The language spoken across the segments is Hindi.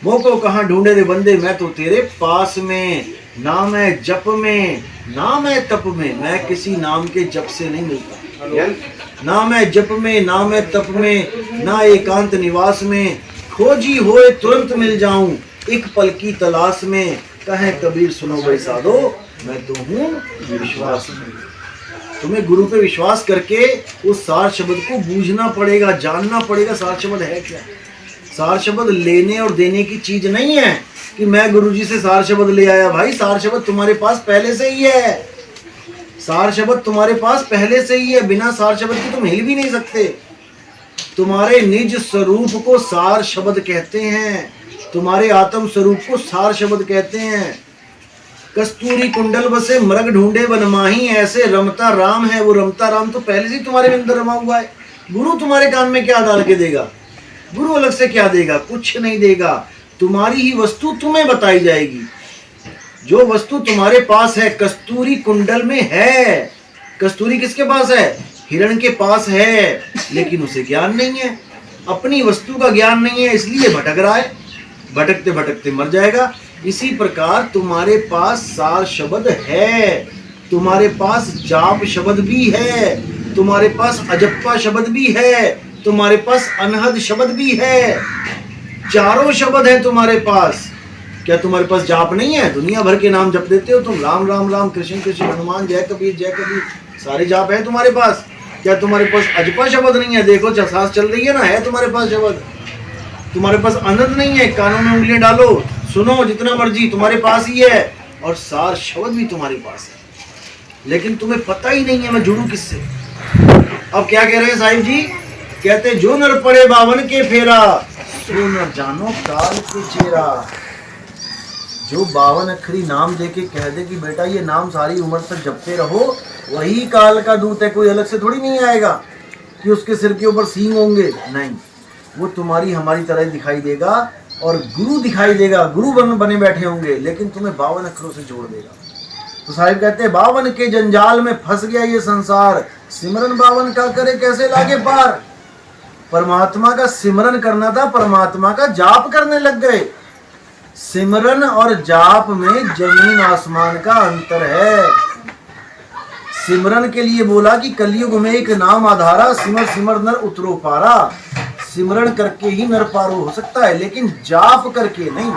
मोको कहाँ ढूंढे रे बंदे, मैं तो तेरे पास में। नाम है जप में, नाम है तप में, मैं किसी नाम के जप से नहीं मिलता। नाम है जप में, नाम है तप में, ना एकांत निवास में। खोजी होए तुरंत मिल जाऊं, एक पल की तलाश में। कहे कबीर सुनो भाई साधो, मैं तो हूँ विश्वास में। तुम्हें गुरु पे विश्वास करके उस सार शब्द को बूझना पड़ेगा, जानना पड़ेगा सार शब्द है क्या। सार शब्द लेने और देने की चीज नहीं है कि मैं गुरुजी से सार शब्द ले आया। भाई सार शब्द तुम्हारे पास पहले से ही है। सार शब्द तुम्हारे पास पहले से ही है, बिना सार शब्द के तुम हिल भी नहीं सकते। तुम्हारे निज स्वरूप को सार शब्द कहते हैं, तुम्हारे आत्म स्वरूप को सार शब्द कहते हैं। कस्तूरी कुंडल बसे मृग ढूंढे बनमाही, ऐसे रमता राम है वो रमता राम तो पहले से तुम्हारे अंदर रमा हुआ है। गुरु तुम्हारे कान में क्या डाल के देगा? गुरु अलग से क्या देगा? कुछ नहीं देगा। तुम्हारी ही वस्तु तुम्हें बताई जाएगी। जो वस्तु तुम्हारे पास है कस्तूरी कुंडल में है। कस्तूरी किसके पास है? हिरण के पास है, लेकिन उसे ज्ञान नहीं है, अपनी वस्तु का ज्ञान नहीं है, इसलिए भटक रहा है। भटकते भटकते मर जाएगा। इसी प्रकार तुम्हारे पास सार शब्द है, तुम्हारे पास जाप शब्द भी है, तुम्हारे पास अजप्पा शब्द भी है, तुम्हारे पास अनहद शब्द भी है। चारों शब्द है तुम्हारे पास। क्या तुम्हारे पास जाप नहीं है? दुनिया भर के नाम जप देते हो तुम, राम राम राम, कृष्ण कृष्ण, हनुमान, जय कबीर, सारे जाप है तुम्हारे पास। क्या तुम्हारे पास अजपा शब्द नहीं है? देखो सांस चल रही है ना, है तुम्हारे पास शब्द। तुम्हारे पास अनंत नहीं है, कानों में उंगलियां डालो, सुनो जितना मर्जी, तुम्हारे पास ही है। और सार शब्द भी तुम्हारे पास है, लेकिन तुम्हें पता ही नहीं है मैं जुड़ू किससे। अब क्या कह रहे हैं साहिब जी? कहते जो नर पड़े बावन के फेरा, सो न जानो काल के चेहरा। जो 52 अक्षरी नाम देके कह दे कि बेटा ये नाम सारी उम्र तक जपते रहो, वही काल का दूत है। कोई अलग से थोड़ी नहीं आएगा कि उसके सिर के ऊपर सींग होंगे, नहीं। वो तुम्हारी हमारी तरह ही दिखाई देगा और गुरु दिखाई देगा। गुरु बने बैठे होंगे, लेकिन तुम्हें 52 अक्षरों से जोड़ देगा। तो साहिब कहते हैं 52 के जंजाल में फंस गया ये संसार, सिमरन 52 का करे कैसे लागे पार। परमात्मा का सिमरन करना था, परमात्मा का जाप करने लग गए। सिमरन और जाप में जमीन आसमान का अंतर है। सिमरन के लिए बोला कि कलयुग में एक नाम आधारा, सिमर सिमर नर उतरो पारा। सिमरन करके ही नर पार हो सकता है, लेकिन जाप करके नहीं।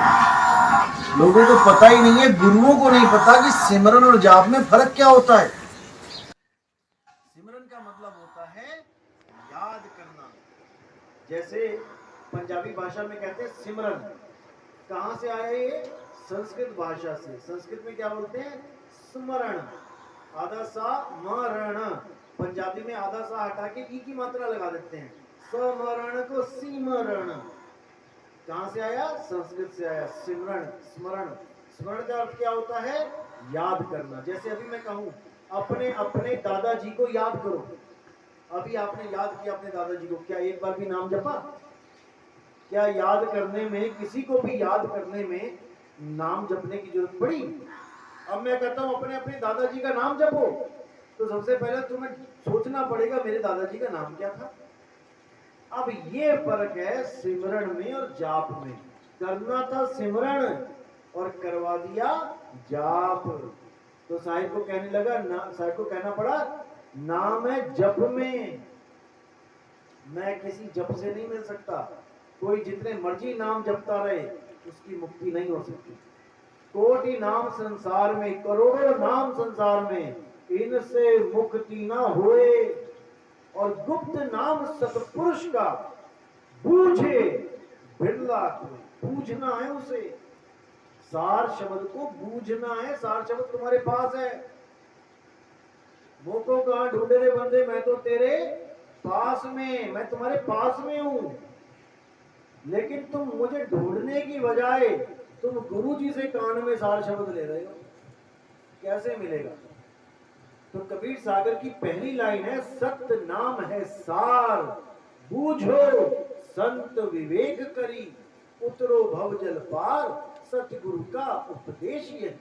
लोगों को पता ही नहीं है, गुरुओं को नहीं पता कि सिमरन और जाप में फर्क क्या होता है। सिमरन का मतलब होता है याद करना। जैसे पंजाबी भाषा में कहते हैं सिमरन, कहां से आया ये? संस्कृत भाषा से। संस्कृत में क्या बोलते हैं? स्मरण। आधा सा मरण, पंजाबी में आधा सा हटा के ई की मात्रा लगा देते हैं, स्मरण को सिमरण। कहां से आया? संस्कृत से आया। सिमरण, स्मरण। स्मरण का अर्थ क्या होता है? याद करना। जैसे अभी मैं कहूं अपने अपने दादाजी को याद करो, अभी आपने याद किया अपने दादाजी को, क्या एक बार भी नाम जपा? क्या याद करने में, किसी को भी याद करने में नाम जपने की जरूरत पड़ी? अब मैं कहता हूं अपने अपने दादाजी का नाम जपो, तो सबसे पहले तुम्हें सोचना पड़ेगा मेरे दादाजी का नाम क्या था। अब ये फर्क है सिमरन में और जाप में। करना था सिमरन और करवा दिया जाप। तो साहिब को कहने लगा, साहिब को कहना पड़ा नाम है जप में, मैं किसी जप से नहीं मिल सकता। कोई जितने मर्जी नाम जपता रहे, उसकी मुक्ति नहीं हो सकती। कोटि नाम संसार में, करोड़ों नाम संसार में, इनसे मुक्ति ना होए। और गुप्त नाम सतपुरुष का, बूझे बिरला कोई। बूझना है उसे, सार शब्द को बूझना है। सार शब्द तुम्हारे पास है। मोको कहां ढूंढे रे बंदे, मैं तो तेरे पास में, मैं तुम्हारे पास में हूं। लेकिन तुम मुझे ढूंढने की बजाय तुम गुरु जी से कान में सार शब्द ले रहे हो, कैसे मिलेगा? तो कबीर सागर की पहली लाइन है, सत्य नाम है सार, बूझो संत विवेक करी, उतरो भव जल पार, सतगुरु का उपदेश ये।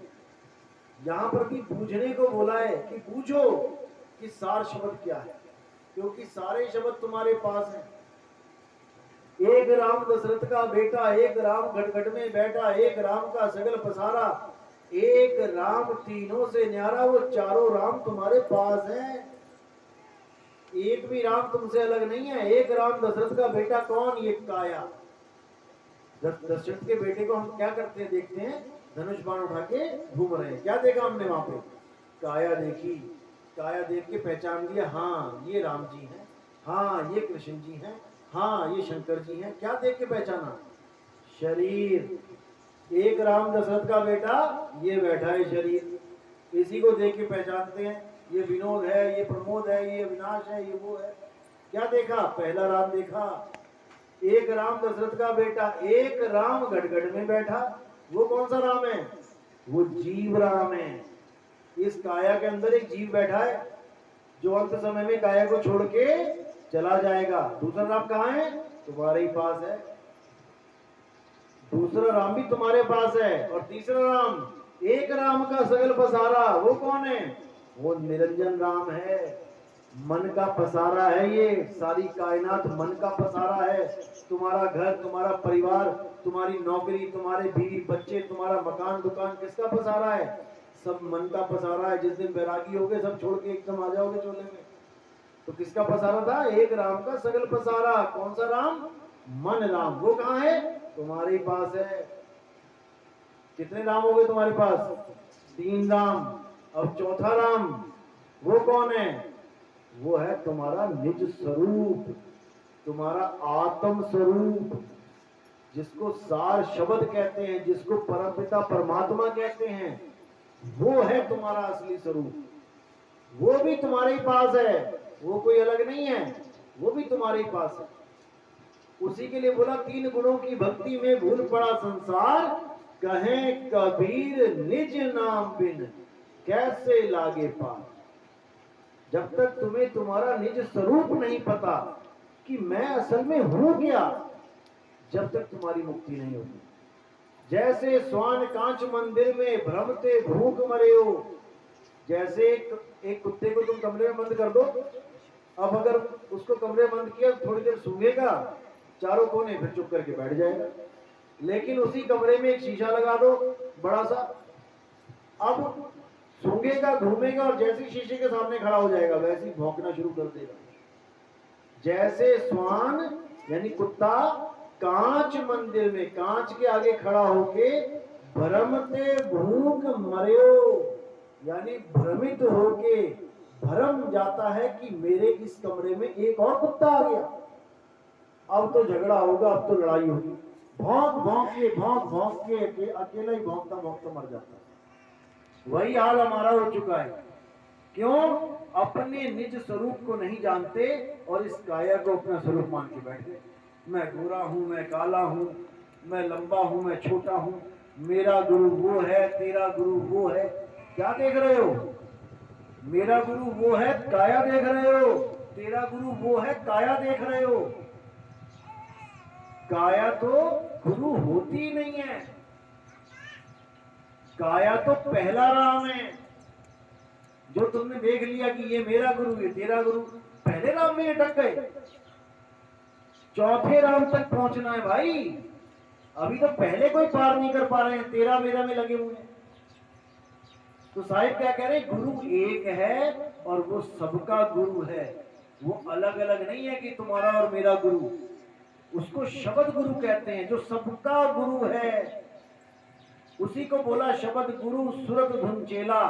यहां पर भी बूझने को बोला है कि बूझो कि सार शब्द क्या है, क्योंकि सारे शब्द तुम्हारे पास हैं। एक राम दशरथ का बेटा, एक राम गढ़गढ़ में बैठा, एक राम का सगल पसारा, एक राम तीनों से न्यारा, वो चारों राम तुम्हारे पास है। एक भी राम तुमसे अलग नहीं है। एक राम दशरथ का बेटा कौन? ये काया। दशरथ के बेटे को हम क्या करते हैं? देखते हैं धनुष बाण उठा के घूम रहे हैं। क्या देखा हमने वहां पे? काया देखी। काया देख के पहचान लिया, हाँ ये राम जी हैं, हाँ ये कृष्ण जी हैं, हाँ ये शंकर जी हैं। क्या देख के पहचाना? शरीर। एक राम दशरथ का बेटा ये बैठा है शरीर, इसी को देख के पहचानते हैं। ये विनोद है, ये प्रमोद है, ये अविनाश है, ये वो है। क्या देखा? पहला राम देखा। एक राम दशरथ का बेटा, एक राम गढ़गढ़ में बैठा। वो कौन सा राम है? वो जीव राम है। इस काया के अंदर एक जीव बैठा है जो अंत समय में काया को छोड़ के चला जाएगा। दूसरा राम कहाँ है? तुम्हारे ही पास है। दूसरा राम भी तुम्हारे पास है। और तीसरा राम, एक राम का सगल पसारा, वो कौन है? वो निरंजन राम है। मन का पसारा है। ये सारी कायनात मन का पसारा है। तुम्हारा घर, तुम्हारा परिवार, तुम्हारी नौकरी, तुम्हारे बीवी बच्चे, तुम्हारा मकान दुकान किसका पसारा है? सब मन का पसारा है। जिस दिन बैरागी होगे सब छोड़ के एकदम आ जाओगे चोले में। तो किसका पसारा था? एक राम का सगल पसारा। कौन सा राम? मन राम। वो कहाँ है? तुम्हारे पास है। कितने राम हो गए तुम्हारे पास? 3 राम। अब चौथा राम वो कौन है? वो है तुम्हारा निज स्वरूप, तुम्हारा आत्म स्वरूप, जिसको सार शब्द कहते हैं, जिसको परमपिता परमात्मा कहते हैं। वो है तुम्हारा असली स्वरूप। वो भी तुम्हारे ही पास है। वो कोई अलग नहीं है, वो भी तुम्हारे ही पास है। उसी के लिए बोला 3 गुणों की भक्ति में भूल पड़ा संसार, कहें कबीर निज नाम बिन कैसे लागे पार। जब तक तुम्हें तुम्हारा निज स्वरूप नहीं पता कि मैं असल में हूं क्या, जब तक तुम्हारी मुक्ति नहीं होगी। जैसे स्वान कांच मंदिर में भ्रमते भूख मरे हो। जैसे एक कुत्ते को तुम कमरे में बंद कर दो, अब अगर उसको कमरे में बंद किया थोड़ी देर सूंघेगा चारों कोने, फिर चुप करके बैठ जाएगा। लेकिन उसी कमरे में एक शीशा लगा दो बड़ा सा, अब सूंघेगा, घूमेगा और जैसे शीशे के सामने खड़ा हो जाएगा वैसे ही भौंकना शुरू कर देगा। जैसे स्वान यानी कुत्ता कांच मंदिर में कांच के आगे खड़ा होके भ्रमते भूख मर्यो, यानी भ्रमित होके भ्रम जाता है कि मेरे इस कमरे में एक और कुत्ता आ गया, अब तो झगड़ा होगा, अब तो लड़ाई होगी। भौंक भौंक के अकेला ही भौंकता भौंकता मर जाता है। वही हाल हमारा हो चुका है। क्यों? अपने निज स्वरूप को नहीं जानते और इस काया को अपना स्वरूप मान के बैठ गए। मैं गोरा हूं, मैं काला हूं, मैं लंबा हूं, मैं छोटा हूं, मेरा गुरु वो है, तेरा गुरु वो है। क्या देख रहे हो? मेरा गुरु वो है, काया देख रहे हो। तेरा गुरु वो है, काया देख रहे हो। काया तो गुरु होती नहीं है। काया तो पहला राम है जो तुमने देख लिया कि ये मेरा गुरु, ये तेरा गुरु। पहले राम में अटक गए, चौथे राम तक पहुंचना है भाई। अभी तो पहले कोई पार नहीं कर पा रहे हैं, तेरा मेरा में लगे हुए हैं। तो साहिब क्या कह रहे हैं? गुरु एक है और वो सबका गुरु है। वो अलग अलग नहीं है कि तुम्हारा और मेरा गुरु। उसको शब्द गुरु कहते हैं, जो सबका गुरु है। उसी को बोला शब्द गुरु सुरत धुन चेला,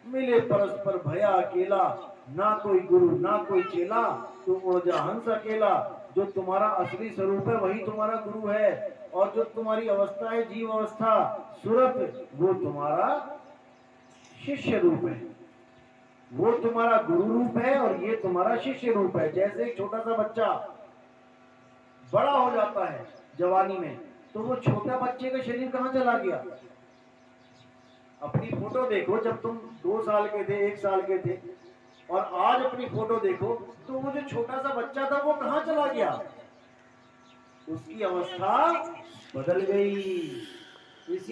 मिले परस्पर भया अकेला। ना कोई गुरु ना कोई चेला, तो उड़ जा हंस अकेला। जो तुम्हारा असली स्वरूप है वही तुम्हारा गुरु है। और जो तुम्हारी अवस्था है जीव अवस्था सुरत, वो तुम्हारा शिष्य रूप है। वो तुम्हारा गुरु रूप है और ये तुम्हारा शिष्य रूप है। जैसे एक छोटा सा बच्चा बड़ा हो जाता है जवानी में, तो वो छोटा बच्चे का शरीर कहां चला गया? अपनी फोटो देखो, जब तुम 2 साल के थे, 1 साल के थे, और आज अपनी फोटो देखो तो वो जो छोटा सा बच्चा था वो कहां चला गया? उसकी अवस्था बदल गई। इसी